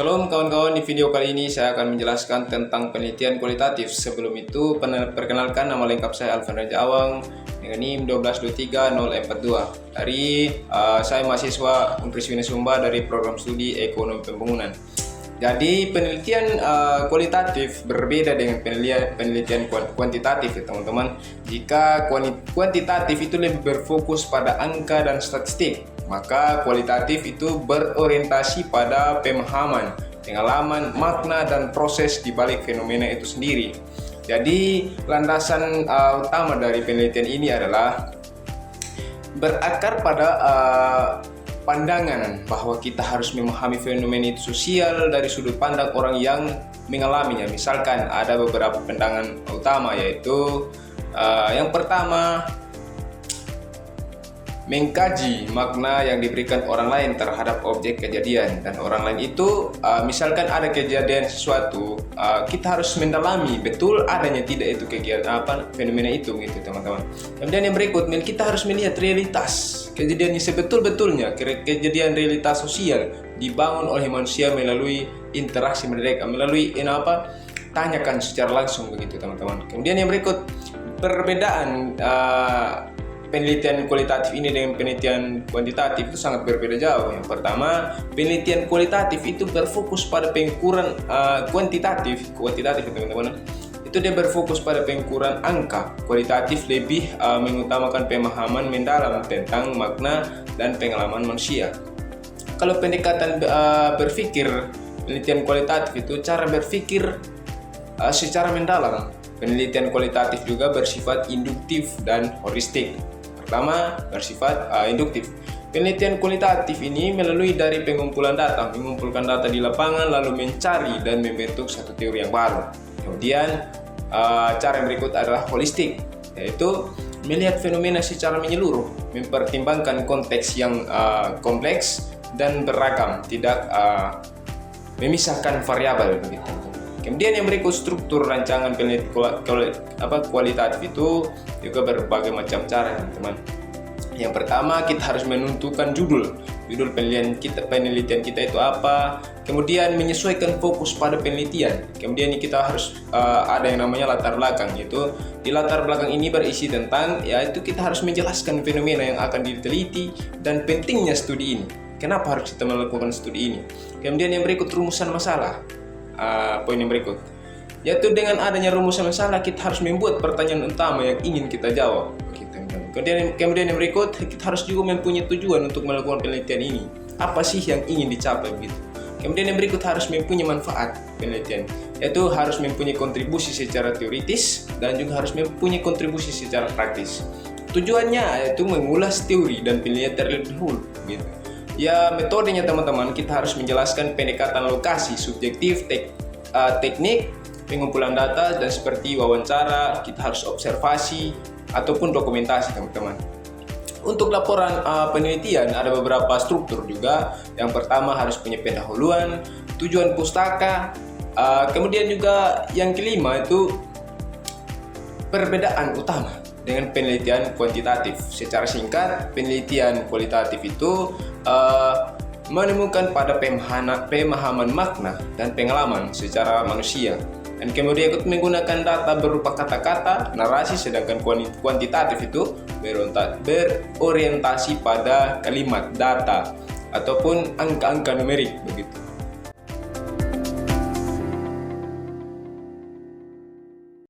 Shalom kawan-kawan, di video kali ini saya akan menjelaskan tentang penelitian kualitatif. Sebelum itu, perkenalkan nama lengkap saya Alvan Raja Awang dengan NIM 1223042. Saya mahasiswa Universitas Sumba dari program studi Ekonomi Pembangunan. Jadi penelitian kualitatif berbeda dengan penelitian kuantitatif ya teman-teman. Jika kuantitatif itu lebih berfokus pada angka dan statistik, maka kualitatif itu berorientasi pada pemahaman, pengalaman, makna, dan proses di balik fenomena itu sendiri. Jadi landasan utama dari penelitian ini adalah berakar pada pandangan bahwa kita harus memahami fenomena itu sosial dari sudut pandang orang yang mengalaminya. Misalkan ada beberapa pandangan utama, yaitu yang pertama, mengkaji makna yang diberikan orang lain terhadap objek kejadian, dan orang lain itu misalkan ada kejadian sesuatu, kita harus mendalami betul adanya tidak itu kegiatan fenomena itu gitu teman-teman. Kemudian yang berikut, kita harus melihat realitas kejadiannya sebetul-betulnya, kejadian realitas sosial dibangun oleh manusia melalui interaksi mereka, melalui tanyakan secara langsung begitu teman-teman. Kemudian yang berikut, perbedaan penelitian kualitatif ini dengan penelitian kuantitatif itu sangat berbeda jauh. Yang pertama, penelitian kualitatif itu berfokus pada pengukuran kuantitatif teman-teman. Itu dia berfokus pada pengukuran angka. Kualitatif lebih mengutamakan pemahaman mendalam tentang makna dan pengalaman manusia. Kalau pendekatan berpikir penelitian kualitatif itu cara berpikir secara mendalam. Penelitian kualitatif juga bersifat induktif dan heuristik. Pertama, bersifat induktif. Penelitian kualitatif ini melalui dari pengumpulan data, mengumpulkan data di lapangan lalu mencari dan membentuk satu teori yang baru. Kemudian cara yang berikut adalah holistik, yaitu melihat fenomena secara menyeluruh, mempertimbangkan konteks yang kompleks dan beragam, tidak memisahkan variabel begitu. Kemudian yang berikut, struktur rancangan penelitian kualitatif itu juga berbagai macam cara teman-teman. Yang pertama, kita harus menentukan judul penelitian kita itu apa. Kemudian menyesuaikan fokus pada penelitian. Kemudian kita harus ada yang namanya latar belakang, yaitu di latar belakang ini berisi tentang, yaitu kita harus menjelaskan fenomena yang akan diteliti dan pentingnya studi ini. Kenapa harus kita melakukan studi ini? Kemudian yang berikut, rumusan masalah. Poin yang berikut, yaitu dengan adanya rumusan masalah kita harus membuat pertanyaan utama yang ingin kita jawab. Kemudian yang berikut, kita harus juga mempunyai tujuan untuk melakukan penelitian ini. Apa sih yang ingin dicapai begitu? Kemudian yang berikut, harus mempunyai manfaat penelitian, yaitu harus mempunyai kontribusi secara teoritis dan juga harus mempunyai kontribusi secara praktis. Tujuannya yaitu mengulas teori dan penelitian terlebih dahulu gitu. Ya, metodenya teman-teman, kita harus menjelaskan pendekatan lokasi, subjektif, teknik, pengumpulan data, dan seperti wawancara, kita harus observasi ataupun dokumentasi teman-teman. Untuk laporan penelitian ada beberapa struktur juga. Yang pertama, harus punya pendahuluan, tujuan pustaka, kemudian juga yang kelima itu perbedaan utama dengan penelitian kuantitatif. Secara singkat, penelitian kualitatif itu menemukan pada pemahaman makna dan pengalaman secara manusia, dan kemudian ikut menggunakan data berupa kata-kata, narasi, sedangkan kuantitatif itu berorientasi pada kalimat, data, ataupun angka-angka numerik begitu.